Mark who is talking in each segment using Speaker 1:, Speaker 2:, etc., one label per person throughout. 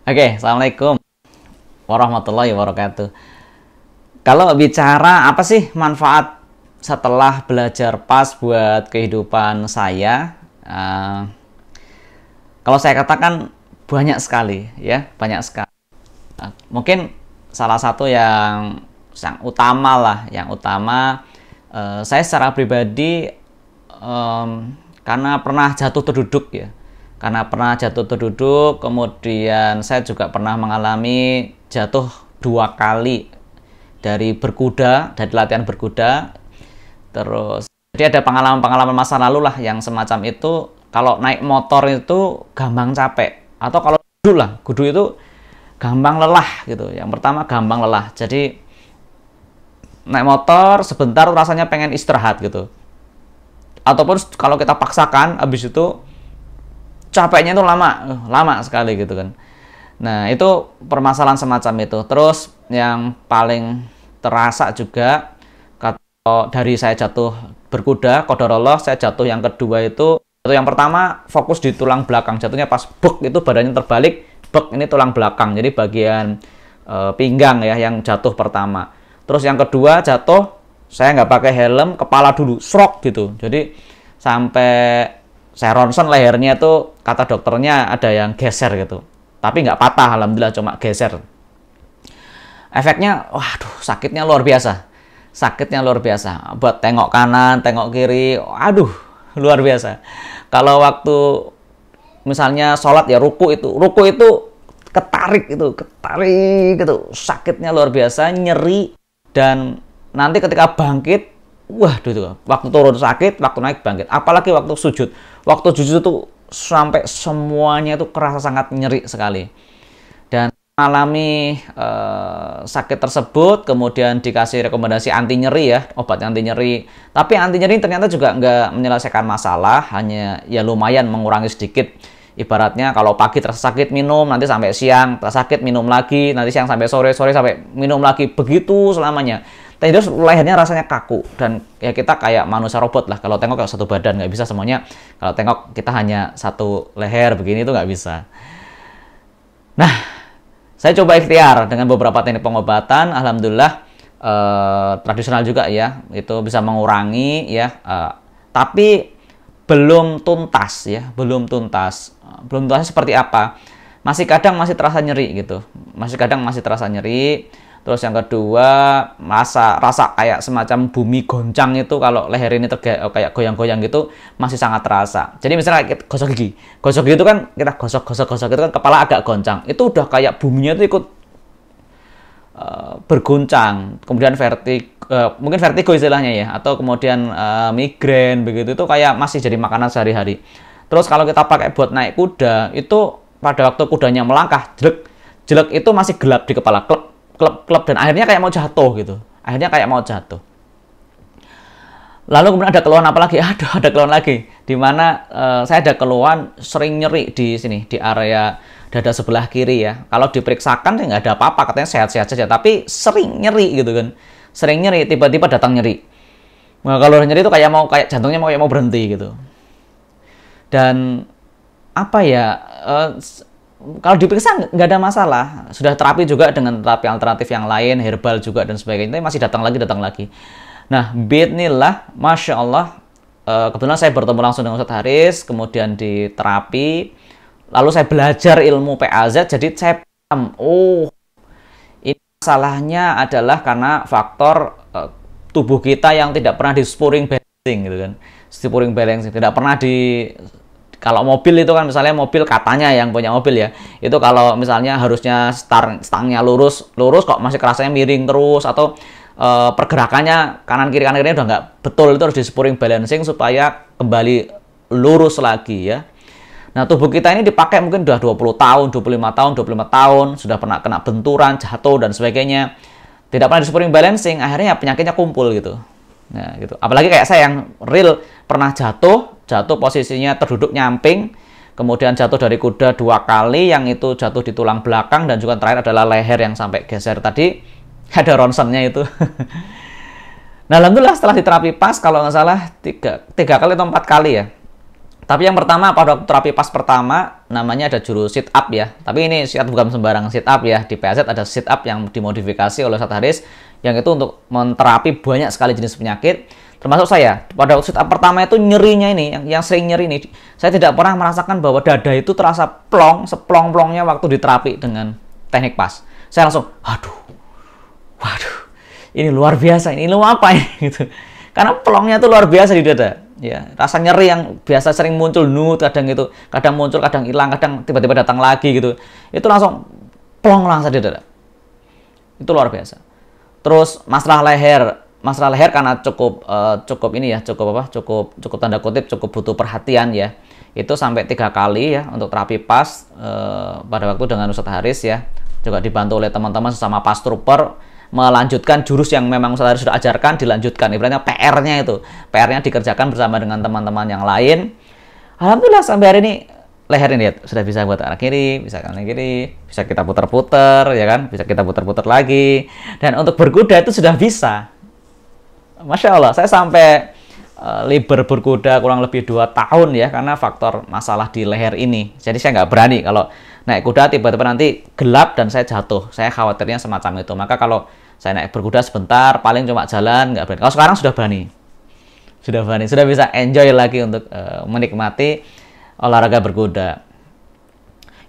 Speaker 1: Oke, Assalamualaikum warahmatullahi wabarakatuh. Kalau bicara apa sih manfaat setelah belajar PAS buat kehidupan saya, kalau saya katakan banyak sekali ya, banyak sekali. Mungkin salah satu yang utama lah, saya secara pribadi karena pernah jatuh terduduk ya. Karena pernah jatuh terduduk, kemudian saya juga pernah mengalami jatuh 2 kali dari latihan berkuda. Terus, jadi ada pengalaman-pengalaman masa lalu lah yang semacam itu. Kalau naik motor itu gampang capek, atau kalau gudu itu gampang lelah gitu. Yang pertama gampang lelah. Jadi naik motor sebentar rasanya pengen istirahat gitu. Ataupun kalau kita paksakan, habis itu capeknya itu lama sekali gitu kan. Nah, itu permasalahan semacam itu. Terus yang paling terasa juga kalau dari saya jatuh berkuda, qadarullah saya jatuh yang kedua itu, yang pertama fokus di tulang belakang, jatuhnya pas bek itu badannya terbalik, bek ini tulang belakang, jadi bagian pinggang ya yang jatuh pertama. Terus yang kedua jatuh saya nggak pakai helm, kepala dulu srok gitu, jadi sampai saya ronsen lehernya tuh, kata dokternya ada yang geser gitu, tapi nggak patah, alhamdulillah, cuma geser. Efeknya, waduh, sakitnya luar biasa, buat tengok kanan, tengok kiri, aduh, luar biasa. Kalau waktu misalnya sholat ya, ruku itu ketarik gitu, sakitnya luar biasa, nyeri, dan nanti ketika bangkit, waduh itu, waktu turun sakit, waktu naik bangkit, apalagi waktu sujud. Waktu sujud itu sampai semuanya itu kerasa sangat nyeri sekali. Dan mengalami sakit tersebut, kemudian dikasih rekomendasi anti nyeri ya, obat anti nyeri. Tapi anti nyeri ternyata juga nggak menyelesaikan masalah, hanya ya lumayan mengurangi sedikit. Ibaratnya kalau pagi terasa sakit minum, nanti sampai siang terasa sakit minum lagi, nanti siang sampai sore sampai minum lagi, begitu selamanya. Terus lehernya rasanya kaku, dan ya kita kayak manusia robot lah. Kalau tengok kayak satu badan, nggak bisa semuanya. Kalau tengok kita hanya satu leher begini itu nggak bisa. Nah, saya coba ikhtiar dengan beberapa teknik pengobatan, alhamdulillah tradisional juga ya, itu bisa mengurangi ya. Tapi belum tuntas ya, belum tuntas seperti apa? Masih terasa nyeri gitu, masih terasa nyeri. Terus yang kedua, rasa kayak semacam bumi goncang itu, kalau leher ini kayak goyang-goyang gitu, masih sangat terasa. Jadi misalnya kita gosok gigi itu kan, kita gosok itu kan kepala agak goncang, itu udah kayak buminya itu ikut berguncang. Kemudian mungkin vertigo istilahnya ya, atau kemudian migrain begitu, itu kayak masih jadi makanan sehari-hari. Terus kalau kita pakai buat naik kuda, itu pada waktu kudanya melangkah, jelek itu masih gelap di kepala, klep, dan akhirnya kayak mau jatuh gitu. Lalu kemudian ada keluhan apa lagi? Ada keluhan lagi. Dimana saya ada keluhan sering nyeri di sini, di area dada sebelah kiri ya. Kalau diperiksakan nggak ada apa-apa, katanya sehat-sehat saja. Tapi sering nyeri gitu kan. Sering nyeri, tiba-tiba datang nyeri. Nah, kalau nyeri itu kayak jantungnya mau berhenti gitu. Dan apa ya? Kalau diperiksa nggak ada masalah, sudah terapi juga dengan terapi alternatif yang lain, herbal juga dan sebagainya, tapi masih datang lagi. Nah, bismillah, masya Allah, kebetulan saya bertemu langsung dengan Ustadz Haris, kemudian di terapi, lalu saya belajar ilmu PAZ, jadi saya paham, ini masalahnya adalah karena faktor tubuh kita yang tidak pernah di spurring balancing gitu kan, tidak pernah kalau mobil itu kan, misalnya mobil katanya yang punya mobil ya, itu kalau misalnya harusnya stangnya lurus kok masih kerasanya miring terus, atau pergerakannya kanan kiri udah nggak betul, itu harus di spurring balancing supaya kembali lurus lagi ya. Nah, tubuh kita ini dipakai mungkin udah 20 tahun, 25 tahun, sudah pernah kena benturan, jatuh dan sebagainya, tidak pernah di spurring balancing, akhirnya penyakitnya kumpul gitu. Nah, gitu. Apalagi kayak saya yang real pernah jatuh posisinya terduduk nyamping, kemudian jatuh dari kuda 2 kali, yang itu jatuh di tulang belakang, dan juga terakhir adalah leher yang sampai geser tadi, ada ronsennya itu. Nah, alhamdulillah setelah diterapi PAS, kalau nggak salah 3 kali atau 4 kali ya, Tapi yang pertama pada waktu terapi pas pertama namanya ada jurus sit up ya. Tapi ini sit up bukan sembarang sit up ya. Di PAZ ada sit up yang dimodifikasi oleh Ustadz Haris yang itu untuk menterapi banyak sekali jenis penyakit. Termasuk saya. Pada waktu sit up pertama itu nyerinya ini yang sering nyeri ini. Saya tidak pernah merasakan bahwa dada itu terasa plong, seplong-plongnya waktu diterapi dengan teknik pas. Saya langsung, waduh, ini luar biasa. Ini lu apa ini gitu. Karena plongnya itu luar biasa di dada. Ya, rasa nyeri yang biasa sering muncul kadang itu, kadang muncul, kadang hilang, kadang tiba-tiba datang lagi gitu. Itu langsung plong langsung di dada. Itu luar biasa. Terus masalah leher karena cukup ini ya, cukup tanda kutip cukup butuh perhatian ya. Itu sampai 3 kali ya untuk terapi pas pada waktu dengan Ustadz Haris ya. Juga dibantu oleh teman-teman sesama pas trooper melanjutkan jurus yang memang Ustadz sudah ajarkan, dilanjutkan. Ibaratnya PR-nya dikerjakan bersama dengan teman-teman yang lain. Alhamdulillah sampai hari ini leher ini lihat sudah bisa buat arah kiri, bisa kanan kiri, bisa kita putar-putar ya kan, bisa kita putar-putar lagi. Dan untuk berkuda itu sudah bisa. Masya Allah, saya sampai liber berkuda kurang lebih 2 tahun ya karena faktor masalah di leher ini. Jadi saya nggak berani kalau naik kuda tiba-tiba nanti gelap dan saya jatuh. Saya khawatirnya semacam itu. Maka kalau saya naik berkuda sebentar, paling cuma jalan, nggak berani. Kalau sekarang sudah berani. Sudah bisa enjoy lagi untuk menikmati olahraga berkuda.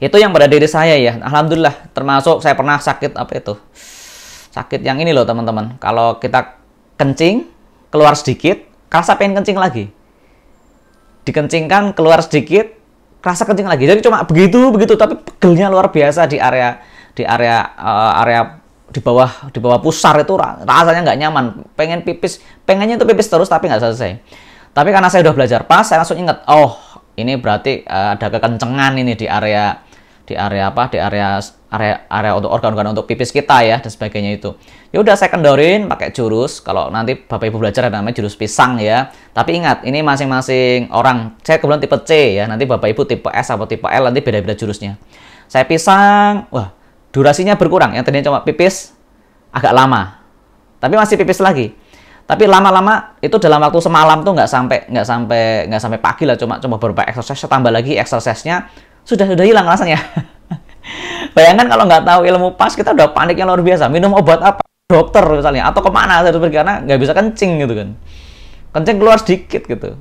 Speaker 1: Itu yang pada diri saya ya. Alhamdulillah, termasuk saya pernah sakit apa itu? Sakit yang ini loh teman-teman. Kalau kita kencing, keluar sedikit, kerasa pengen kencing lagi. Dikencingkan, keluar sedikit, kerasa kencing lagi. Jadi cuma begitu, tapi pegelnya luar biasa di area di bawah pusar itu rasanya nggak nyaman. Pengennya itu pipis terus tapi nggak selesai. Tapi karena saya udah belajar pas, saya langsung ingat, oh ini berarti ada kekencengan ini di area untuk organ-organ untuk pipis kita ya dan sebagainya itu. Ya udah saya kendorin pakai jurus. Kalau nanti Bapak Ibu belajar ada namanya jurus pisang ya. Tapi ingat ini masing-masing orang. Saya kebetulan tipe C ya. Nanti Bapak Ibu tipe S atau tipe L nanti beda-beda jurusnya. Saya pisang, wah durasinya berkurang. Yang tadinya cuma pipis agak lama. Tapi masih pipis lagi. Tapi lama-lama itu dalam waktu semalam tuh nggak sampai pagi lah, cuma beberapa exercise, tambah lagi exercise-nya sudah hilang rasanya. Bayangkan kalau nggak tahu ilmu pas, kita udah paniknya luar biasa. Minum obat apa? Dokter misalnya, atau kemana saya harus pergi karena nggak bisa kencing gitu kan. Kencing keluar sedikit gitu.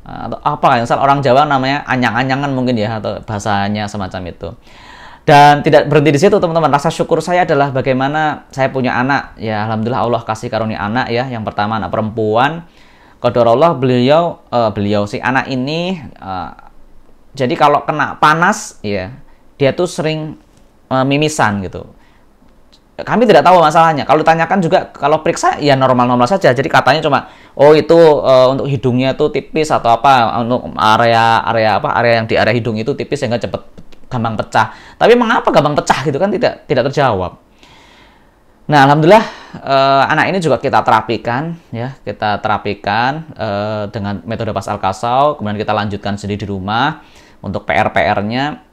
Speaker 1: Atau apa, misal orang Jawa namanya anyang-anyangan mungkin ya, atau bahasanya semacam itu. Dan tidak berhenti di situ teman-teman. Rasa syukur saya adalah bagaimana saya punya anak. Ya Alhamdulillah Allah kasih karunia anak ya. Yang pertama anak perempuan. Qadarullah beliau si anak ini jadi kalau kena panas ya dia tuh sering mimisan gitu. Kami tidak tahu masalahnya. Kalau ditanyakan juga kalau periksa ya normal-normal saja. Jadi katanya cuma oh itu untuk hidungnya tuh tipis atau apa, untuk area yang di area hidung itu tipis sehingga gampang pecah. Tapi mengapa gampang pecah gitu kan tidak terjawab. Nah, alhamdulillah anak ini juga kita terapikan ya, dengan metode pas al-kasau, kemudian kita lanjutkan sendiri di rumah untuk PR-nya.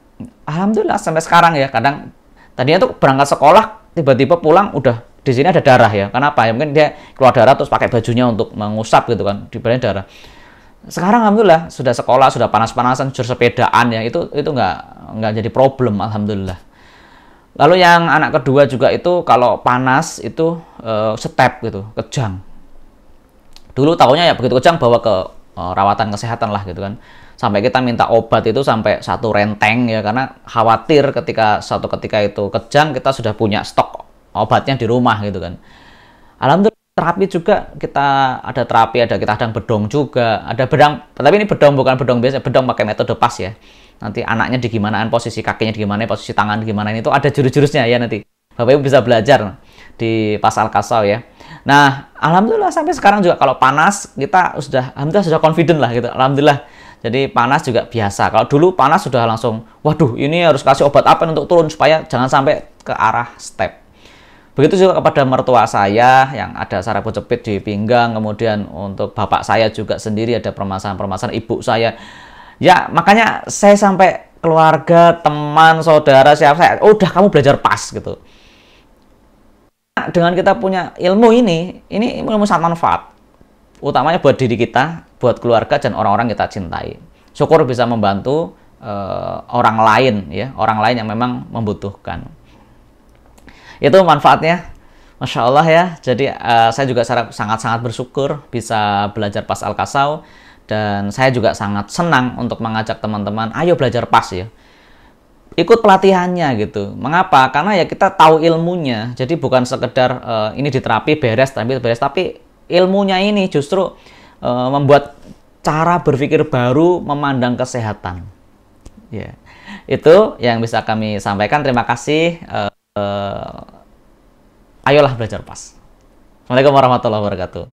Speaker 1: Alhamdulillah sampai sekarang ya. Kadang tadinya tuh berangkat sekolah tiba-tiba pulang udah di sini ada darah ya. Kenapa? Ya mungkin dia keluar darah terus pakai bajunya untuk mengusap gitu kan, di badannya darah. Sekarang alhamdulillah sudah sekolah, sudah panas-panasan, sudah sepedaan ya, itu nggak jadi problem alhamdulillah. Lalu yang anak kedua juga itu kalau panas itu step gitu, kejang. Dulu tahunya ya begitu kejang bawa ke rawatan kesehatan lah gitu kan. Sampai kita minta obat itu sampai 1 renteng ya, karena khawatir suatu ketika itu kejang kita sudah punya stok obatnya di rumah gitu kan. Alhamdulillah terapi juga kita ada bedong juga, ada bedang, tapi ini bedong bukan bedong biasa, bedong pakai metode pas ya. Nanti anaknya di gimanaan, posisi kakinya di gimana, posisi tangan di gimana, itu ada jurus-jurusnya ya nanti. Bapak Ibu bisa belajar di pas al-kasau ya. Nah, alhamdulillah sampai sekarang juga kalau panas kita alhamdulillah sudah confident lah gitu. Alhamdulillah. Jadi panas juga biasa. Kalau dulu panas sudah langsung, waduh ini harus kasih obat apa untuk turun supaya jangan sampai ke arah step. Begitu juga kepada mertua saya yang ada saraf kejepit di pinggang, kemudian untuk bapak saya juga sendiri ada permasalahan ibu saya. Ya, makanya saya sampai keluarga, teman, saudara, siapa saya, udah kamu belajar pas gitu. Dengan kita punya ilmu ini ilmu sangat manfaat. Utamanya buat diri kita, buat keluarga dan orang-orang kita cintai. syukur bisa membantu orang lain ya, orang lain yang memang membutuhkan. Itu manfaatnya, Masya Allah ya. Jadi saya juga sangat-sangat bersyukur bisa belajar PAS Al-Kasau, dan saya juga sangat senang untuk mengajak teman-teman, ayo belajar PAS ya. Ikut pelatihannya gitu. Mengapa? Karena ya kita tahu ilmunya. Jadi bukan sekedar ini diterapi beres, tapi ilmunya ini justru membuat cara berpikir baru memandang kesehatan. Ya. Itu yang bisa kami sampaikan. Terima kasih. Ayolah belajar PAS. Assalamualaikum warahmatullahi wabarakatuh.